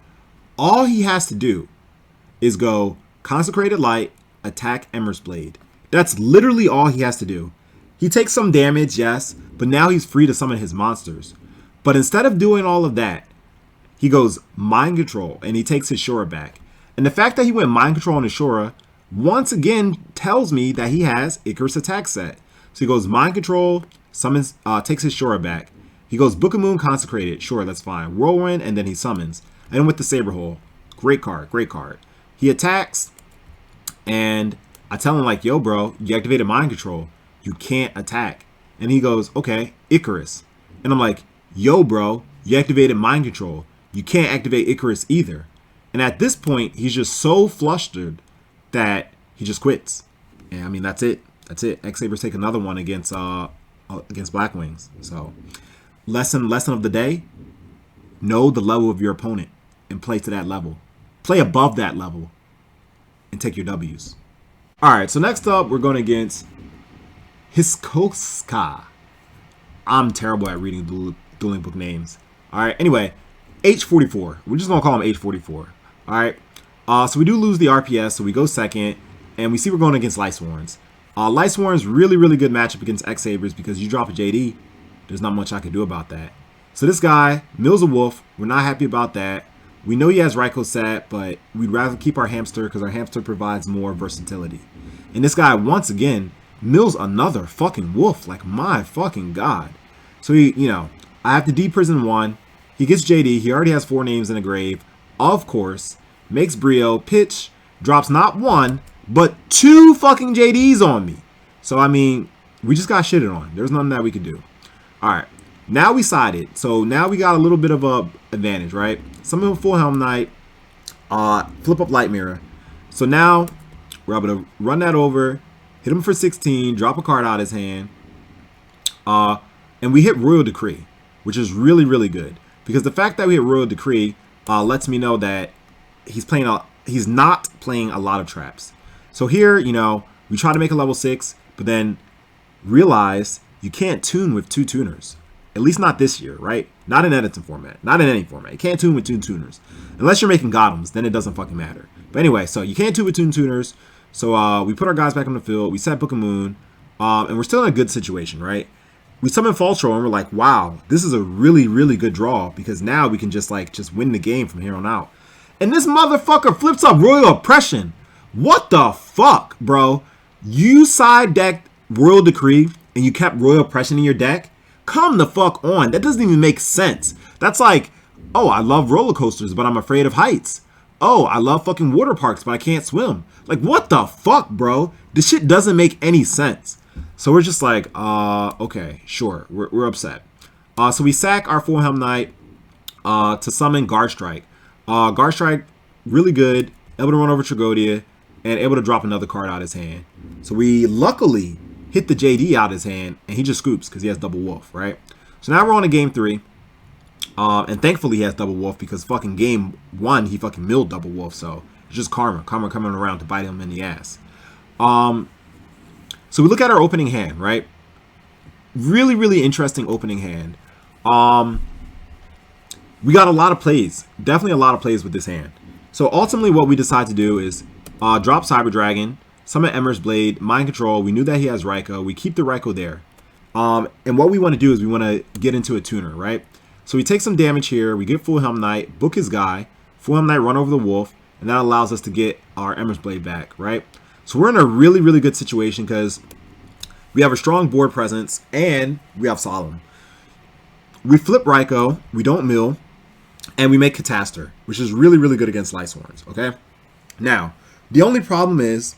S1: all he has to do is go Consecrated Light, attack Emer's Blade. That's literally all he has to do. He takes some damage, yes, but now he's free to summon his monsters. But instead of doing all of that, he goes Mind Control and he takes his Shura back. And the fact that he went Mind Control on his Shura once again tells me that he has Icarus attack set. So he goes Mind Control, summons, takes his Shura back. He goes Book of Moon Consecrated. Sure, that's fine. Whirlwind, and then he summons. And with the Saber Hole. Great card, great card. He attacks, and I tell him like, yo, bro, you activated Mind Control. You can't attack. And he goes, okay, Icarus. And I'm like, yo, bro, you activated Mind Control. You can't activate Icarus either. And at this point, he's just so flustered that he just quits. And I mean, that's it. That's it. X-Sabers take another one against Blackwings. So, lesson of the day: know the level of your opponent and play to that level. Play above that level and take your W's. All right. So next up, we're going against Hiskoska. I'm terrible at reading dueling book names. All right. Anyway, H44. We're just gonna call him H44. All right. So we do lose the RPS, so we go second, and we see we're going against Lightsworns. Lightsworns really, really good matchup against X-Sabers because you drop a JD, there's not much I can do about that. So this guy mills a wolf. We're not happy about that. We know he has Raikou set, but we'd rather keep our hamster because our hamster provides more versatility. And this guy once again mills another fucking wolf. Like, my fucking god. So he, you know, I have to deprison 1. He gets JD. He already has 4 names in the grave. Of course, makes Brio, pitch, drops not 1, but 2 fucking JDs on me. So, I mean, we just got shitted on. There's nothing that we could do. All right. Now we sided. So now we got a little bit of a advantage, right? Summon Full Helm Knight, flip up Light Mirror. So now we're able to run that over, hit him for 16, drop a card out of his hand, and we hit Royal Decree, which is really, really good. Because the fact that we hit Royal Decree lets me know that he's not playing a lot of traps. So here, you know, we try to make a level 6, but then realize you can't tune with 2 tuners. At least not this year, right? Not in Edison format. Not in any format. You can't tune with 2 tuners. Unless you're making Gothams, then it doesn't fucking matter. But anyway, so you can't tune with 2 tuners. So we put our guys back on the field. We set Book of Moon. And we're still in a good situation, right? We summon False Troll and we're like, wow, this is a really, really good draw because now we can just win the game from here on out. And this motherfucker flips up Royal Oppression. What the fuck, bro? You side decked Royal Decree and you kept Royal Oppression in your deck? Come the fuck on. That doesn't even make sense. That's like, oh, I love roller coasters, but I'm afraid of heights. oh, I love fucking water parks, but I can't swim. Like, what the fuck, bro? This shit doesn't make any sense. So we're just like, okay, sure. We're upset. So we sack our Full Helm Knight to summon Guard Strike. Guard Strike, really good. Able to run over Tragodia and able to drop another card out of his hand. So we luckily hit the JD out of his hand, and he just scoops because he has Double Wolf, right? So now we're on to game 3. And thankfully he has Double Wolf because fucking game 1 he fucking milled Double Wolf. So it's just karma coming around to bite him in the ass. So we look at our opening hand, right? Really interesting opening hand. We got a lot of plays, definitely a lot of plays with this hand. So ultimately what we decide to do is drop Cyber Dragon, summon Emmer's Blade, Mind Control. We knew that he has Raikou. We keep the Raikou there. And what we want to do is we want to get into a tuner, right? So we take some damage here. We get Full Helm Knight, book his guy, Full Helm Knight, run over the wolf, and that allows us to get our Emmer's Blade back, right? So we're in a really good situation because we have a strong board presence and we have Solemn. We flip Raikou, we don't mill, and we make Catastor, which is really good against Light Sworns, okay? Now, the only problem is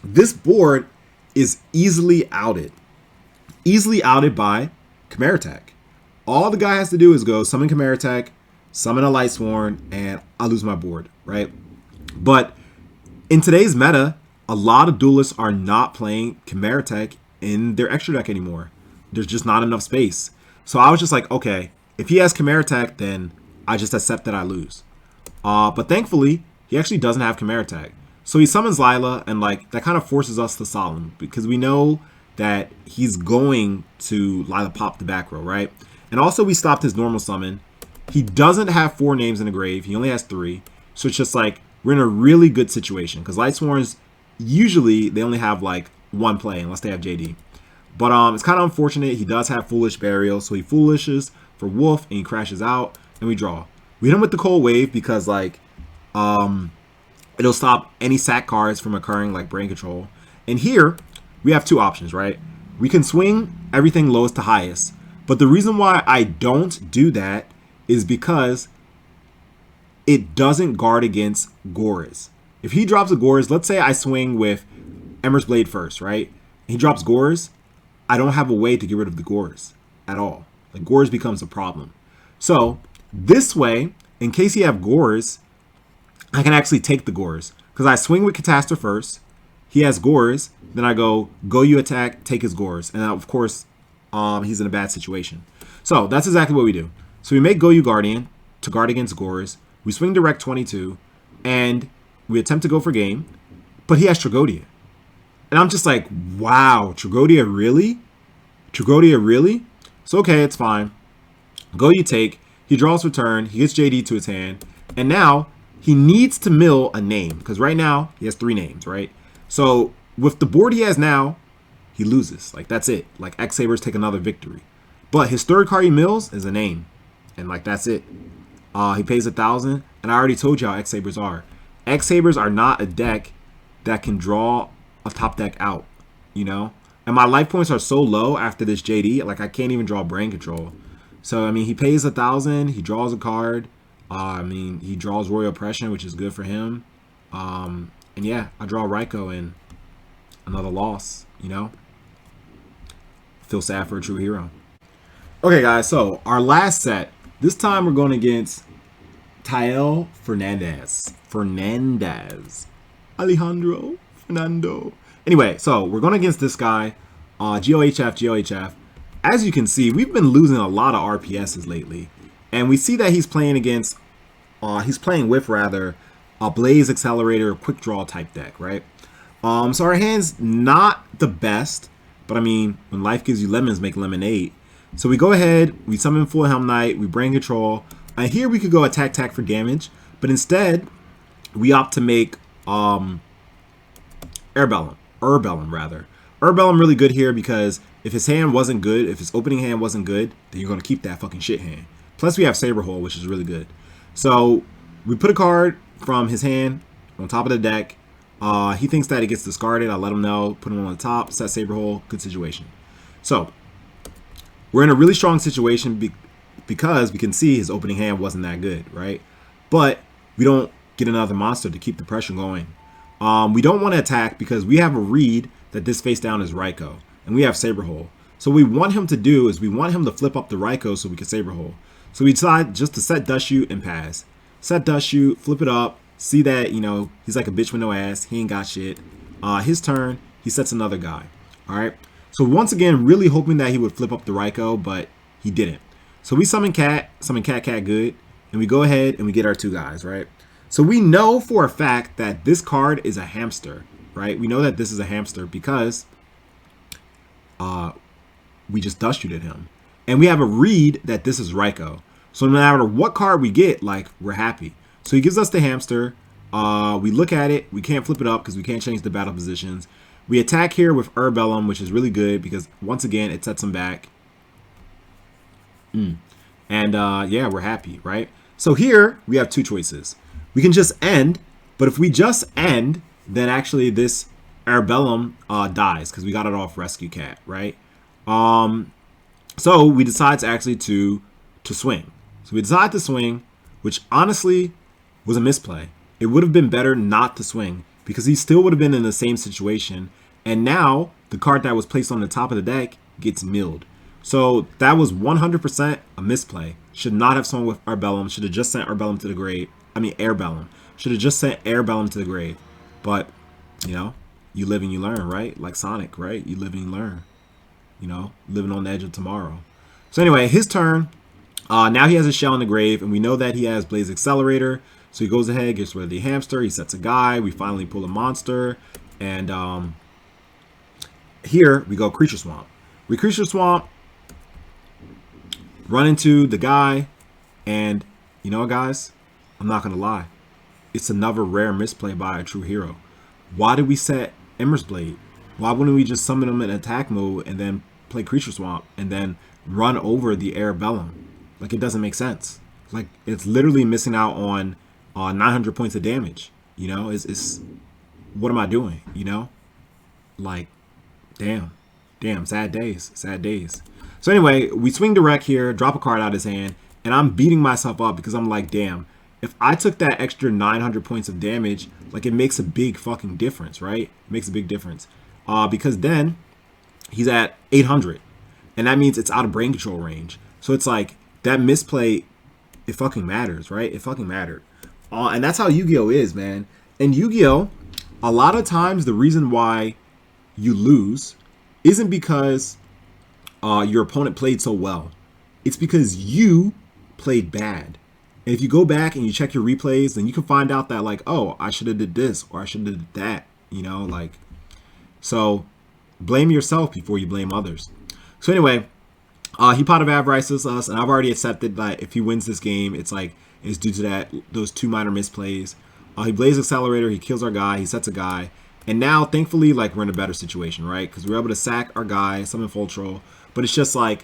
S1: this board is easily outed. Easily outed by Chimera Attack. All the guy has to do is go summon Chimera Attack, summon a Light Sworn, and I lose my board, right? But in today's meta, a lot of duelists are not playing Chimera Attack in their extra deck anymore. There's just not enough space. So I was just like, okay, if he has Chimera Attack, then I just accept that I lose. But thankfully, he actually doesn't have Chimera Attack. So he summons Lila, and like that kind of forces us to Solemn because we know that he's going to Lila pop the back row, right? And also we stopped his normal summon. He doesn't have 4 names in the grave. He only has 3. So it's just like we're in a really good situation because Light Sworns, usually they only have like 1 play unless they have JD. But it's kind of unfortunate. He does have Foolish Burial. So he Foolishes for Wolf and he crashes out and we draw. We hit him with the Cold Wave because like it'll stop any sack cards from occurring like Brain Control. And here we have 2 options, right? We can swing everything lowest to highest. But the reason why I don't do that is because it doesn't guard against Gores. If he drops a Gores, let's say I swing with Emmer's Blade first, right? He drops Gores, I don't have a way to get rid of the Gores at all. Like Gores becomes a problem. So this way, in case you have Gores, I can actually take the Gores. Because I swing with Catastor first, he has Gores, then I go you attack, take his Gores. And of course, he's in a bad situation. So that's exactly what we do. So we make you Guardian to guard against Gores. We swing direct 22, and we attempt to go for game, but he has Tragodia. And I'm just like, wow, Tragodia really? Tragodia really? So okay, it's fine. You take. He draws for turn. He gets JD to his hand. And now he needs to mill a name because right now he has 3 names, right? So with the board he has now, he loses. Like that's it. Like X-Sabers take another victory. But his 3rd card he mills is a name. And like that's it. He pays 1,000. And I already told you how X-Sabers are. X-Sabers are not a deck that can draw a top deck out, you know? And my life points are so low after this JD, like I can't even draw Brain Control. So I mean, he pays 1,000, he draws a card. I mean, he draws Royal Oppression, which is good for him. And yeah, I draw Raikou and another loss, you know? Feel sad for a true hero. Okay, guys, so our last set. This time we're going against Tael Fernandez. Alejandro Fernando. Anyway, so we're going against this guy. GOHF. As you can see, we've been losing a lot of RPSs lately. And we see that he's playing against, a Blaze Accelerator Quick Draw type deck, right? So our hand's not the best, but I mean, when life gives you lemons, make lemonade. So we go ahead, we summon Full Helm Knight, we Brain Control. And here we could go attack for damage, but instead, we opt to make Urbellum rather. Urbellum really good here because if his hand wasn't good, if his opening hand wasn't good, then you're going to keep that fucking shit hand. Plus we have Saber Hole, which is really good. So we put a card from his hand on top of the deck. He thinks that it gets discarded. I let him know, put him on the top, set Saber Hole, good situation. So we're in a really strong situation because we can see his opening hand wasn't that good, right? But we don't get another monster to keep the pressure going. We don't want to attack because we have a read that this face down is Raikou, and we have Saber Hole. So what we want him to do is we want him to flip up the Raikou so we can Saber Hole. So we decide just to set Dust Shoot and pass. Set Dust Shoot, flip it up, see that, you know, he's like a bitch with no ass. He ain't got shit. His turn, he sets another guy. All right. So once again, really hoping that he would flip up the Raikou, but he didn't. So we summon Cat good, and we go ahead and we get our 2 guys, right? So we know for a fact that this card is a hamster, right? We know that this is a hamster because we just Dust Shooted him. And we have a read that this is Raikou. So no matter what card we get, like, we're happy. So he gives us the hamster. We look at it. We can't flip it up because we can't change the battle positions. We attack here with Herbellum, which is really good because, once again, it sets him back. And, yeah, we're happy, right? So here, we have 2 choices. We can just end, but if we just end, then actually this Herbellum dies because we got it off Rescue Cat, right? So we decide to actually to swing. So we decide to swing, which honestly was a misplay. It would have been better not to swing because he still would have been in the same situation. And now the card that was placed on the top of the deck gets milled. So that was 100% a misplay. Should not have swung with Herbellum. Should have just sent Herbellum to the grave. I mean, Airbellum. Should have just sent Airbellum to the grave. But, you know, you live and you learn, right? Like Sonic, right? You live and you learn. You know, living on the edge of tomorrow. So anyway, his turn. Now he has a shell in the grave, and we know that he has Blaze Accelerator. So he goes ahead, gets rid of the hamster. He sets a guy. We finally pull a monster. And here we go Creature Swamp. We Creature Swamp, run into the guy, and you know what, guys? I'm not going to lie. It's another rare misplay by a true hero. Why did we set Ember's Blade? Why wouldn't we just summon him in attack mode and then play Creature Swamp and then run over the Airbellum? Like, it doesn't make sense. Like, it's literally missing out on 900 points of damage. You know, it's what am I doing? You know, like, damn, sad days. So anyway, we swing direct here, drop a card out of his hand, and I'm beating myself up because I'm like, damn, if I took that extra 900 points of damage, like, it makes a big fucking difference, right? It makes a big difference. Because then he's at 800, and that means it's out of brain control range. So it's like that misplay, it fucking matters, right? It fucking mattered. And that's how Yu-Gi-Oh is, man. And Yu-Gi-Oh, a lot of times the reason why you lose isn't because your opponent played so well. It's because you played bad. And if you go back and you check your replays, then you can find out that, like, oh, I should have did this or I should have did that, you know, like. So blame yourself before you blame others. So anyway, he pot of avarices us, and I've already accepted that if he wins this game, it's due to those 2 minor misplays. He Blaze Accelerator, he kills our guy, he sets a guy, and now thankfully, like, we're in a better situation, right? Because we're able to sack our guy, summon Full Troll. But it's just like,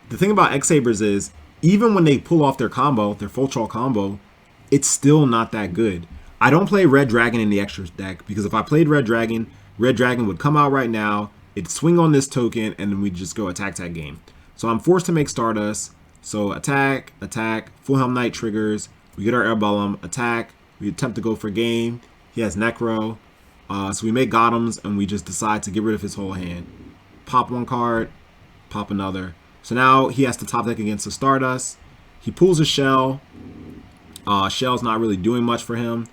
S1: the thing about X-Sabers is, even when they pull off their combo, their Full Troll combo, it's still not that good. I don't play Red Dragon in the extras deck because if I played Red Dragon would come out right now, it'd swing on this token, and then we'd just go attack game. So I'm forced to make Stardust. So attack, Full Helm Knight triggers, we get our Airbellum, attack, we attempt to go for game, he has Necro, so we make Gotems, and we just decide to get rid of his whole hand. Pop 1 card, pop another. So now he has to top deck against the Stardust. He pulls a Shell. Shell's not really doing much for him.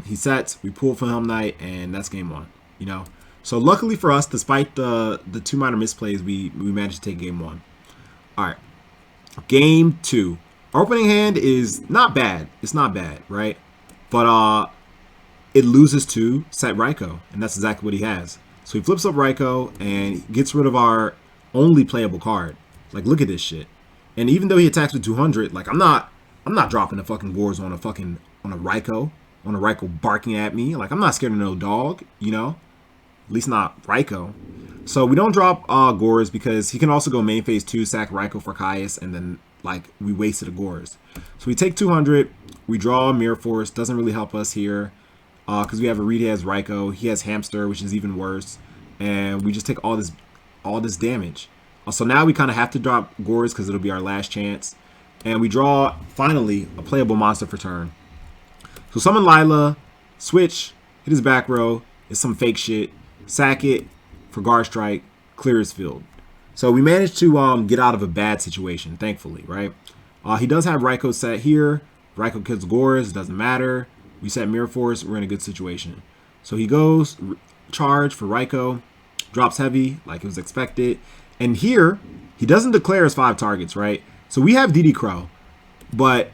S1: He sets, we pull for Helm Knight, and that's game 1, you know. So luckily for us, despite the 2 minor misplays, we managed to take game 1. All right, game 2. Our opening hand is not bad. It's not bad, right? But it loses to set Raikou, and that's exactly what he has. So he flips up Raikou and gets rid of our only playable card. Like, look at this shit. And even though he attacks with 200, like, I'm not dropping the fucking Gores on a Raikou barking at me. Like, I'm not scared of no dog, you know? At least not Raikou. So we don't drop Gores because he can also go main phase 2, sack Raikou for Caius, and then, like, we wasted a Gores. So we take 200, we draw Mirror Force, doesn't really help us here. Because we have a read, he has Raikou, he has Hamster, which is even worse. And we just take all this damage. So now we kind of have to drop Gores because it'll be our last chance. And we draw, finally, a playable monster for turn. So summon Lila, switch, hit his back row. It's some fake shit. Sack it for guard strike, clear his field. So we managed to get out of a bad situation, thankfully, right? He does have Raikou set here. Raikou kills Goris, doesn't matter. We set Mirror Force, we're in a good situation. So he goes, charge for Raikou, drops heavy, like it was expected. And here, he doesn't declare his 5 targets, right? So we have DD Crow, but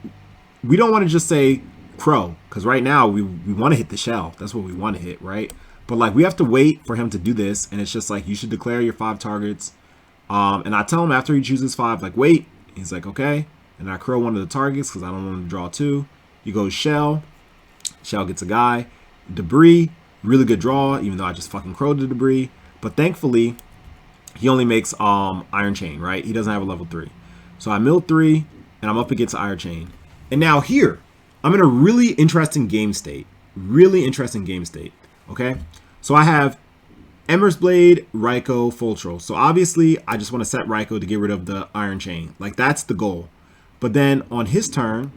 S1: we don't want to just say Crow, because right now we want to hit the shell. That's what we want to hit, right? But like we have to wait for him to do this, and it's just like you should declare your 5 targets. And I tell him after he chooses 5, like wait. He's like okay, and I Crow one of the targets because I don't want him to draw 2. He goes shell. Shell gets a guy. Debris, really good draw, even though I just fucking crowed the debris. But thankfully, he only makes Iron Chain, right? He doesn't have a level 3. So I milled 3, and I'm up against Iron Chain. And now here, I'm in a really interesting game state. Really interesting game state, okay? So I have Ember's Blade, Raikou, Fultro. So obviously, I just want to set Raikou to get rid of the Iron Chain. Like, that's the goal. But then on his turn,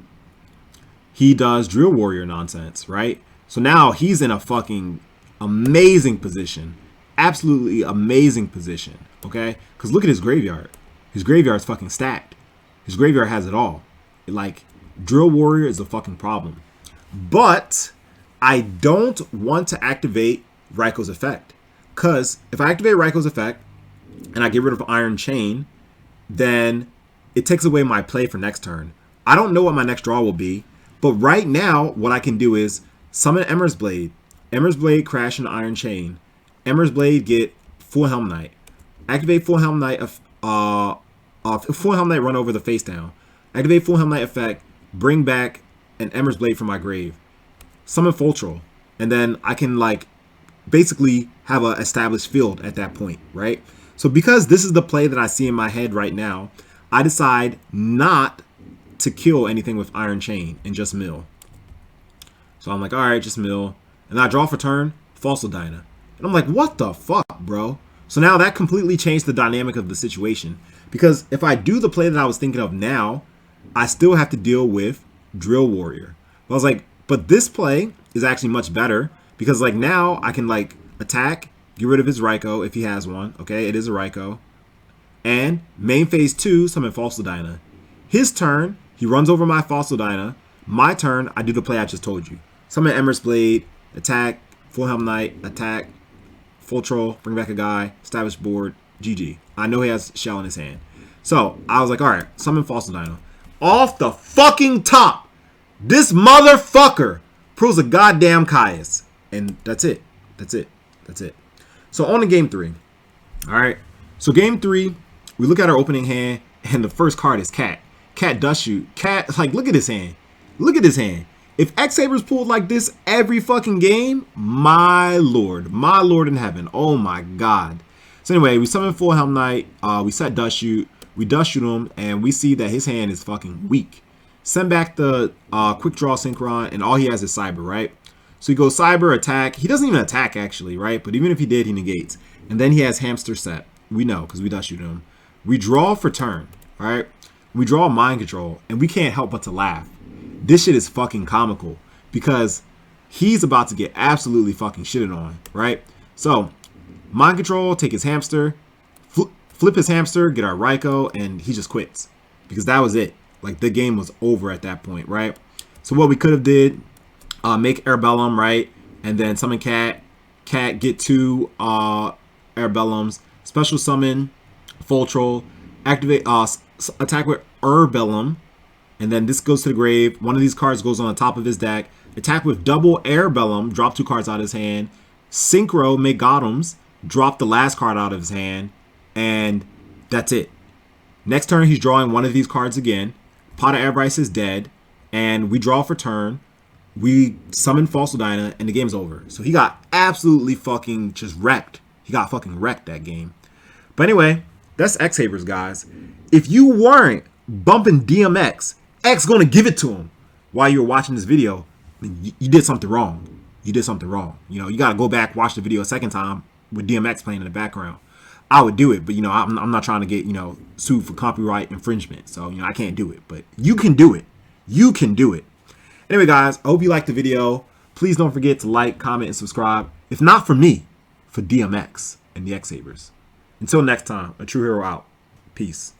S1: he does Drill Warrior nonsense, right? So now he's in a fucking amazing position. Absolutely amazing position, okay? Because look at his graveyard. His graveyard's fucking stacked. His graveyard has it all. Like, Drill Warrior is a fucking problem. But I don't want to activate Raikou's effect. Because if I activate Raikou's effect and I get rid of Iron Chain, then it takes away my play for next turn. I don't know what my next draw will be. But right now, what I can do is summon Ember's Blade. Ember's Blade crash into Iron Chain. Ember's Blade get Full Helm Knight. Activate Full Helm Knight. Full Helm Knight run over the face down. Activate Full Helm Knight effect. Bring back an Ember's Blade from my grave. Summon Fultro. And then I can like basically have an established field at that point, right? So because this is the play that I see in my head right now, I decide not to kill anything with Iron Chain and just mill. So I'm like, all right, just mill. And I draw for turn, Falsodina. And I'm like, what the fuck, bro? So now that completely changed the dynamic of the situation. Because if I do the play that I was thinking of now, I still have to deal with Drill Warrior. I was like, but this play is actually much better. Because like now I can like attack, get rid of his Raikou if he has one. Okay, it is a Raikou. And main phase 2, summon Falsodina. His turn, he runs over my Falsodina. My turn, I do the play I just told you. Summon Ember's Blade, attack, Full Helm Knight, attack, Fultro, bring back a guy, establish board, GG. I know he has Shell in his hand. So, I was like, alright, summon Falsodina. Off the fucking top, this motherfucker proves a goddamn Caius. And that's it. That's it. That's it. So, on to game 3. Alright. So, game 3, we look at our opening hand, and the first card is Cat. Cat does shoot. Cat, like, look at his hand. Look at his hand. If X-Sabers pulled like this every fucking game, my lord in heaven. Oh my god. So anyway, we summon Full Helm Knight. We set Dust Shoot. We Dust Shoot him, and we see that his hand is fucking weak. Send back the Quick Draw Synchron, and all he has is Cyber, right? So he goes Cyber, attack. He doesn't even attack, actually, right? But even if he did, he negates. And then he has Hamster set. We know, because we Dust Shoot him. We draw for turn, right? We draw Mind Control, and we can't help but to laugh. This shit is fucking comical because he's about to get absolutely fucking shitted on, right? So, Mind Control, take his hamster, flip his hamster, get our Raikou, and he just quits. Because that was it. Like, the game was over at that point, right? So, what we could have did, make Airbellum, right? And then summon Cat. Cat, get 2 Airbellums. Special summon Fultro. Activate, attack with Airbellum. And then this goes to the grave. One of these cards goes on the top of his deck. Attack with double Airbellum. Drop 2 cards out of his hand. Synchro, make Gothams. Drop the last card out of his hand. And that's it. Next turn, he's drawing one of these cards again. Pot of Airbrice is dead. And we draw for turn. We summon Falsodina. And the game's over. So he got absolutely fucking just wrecked. He got fucking wrecked that game. But anyway, that's X-Sabers, guys. If you weren't bumping DMX, X gonna give it to him while you're watching this video. You did something wrong. You did something wrong. You know, you gotta go back, watch the video a second time with DMX playing in the background. I would do it, but you know, I'm not trying to get, you know, sued for copyright infringement. So, you know, I can't do it, but you can do it. You can do it. Anyway, guys, I hope you liked the video. Please don't forget to like, comment, and subscribe. If not for me, for DMX and the X-Sabers. Until next time, a true hero out. Peace.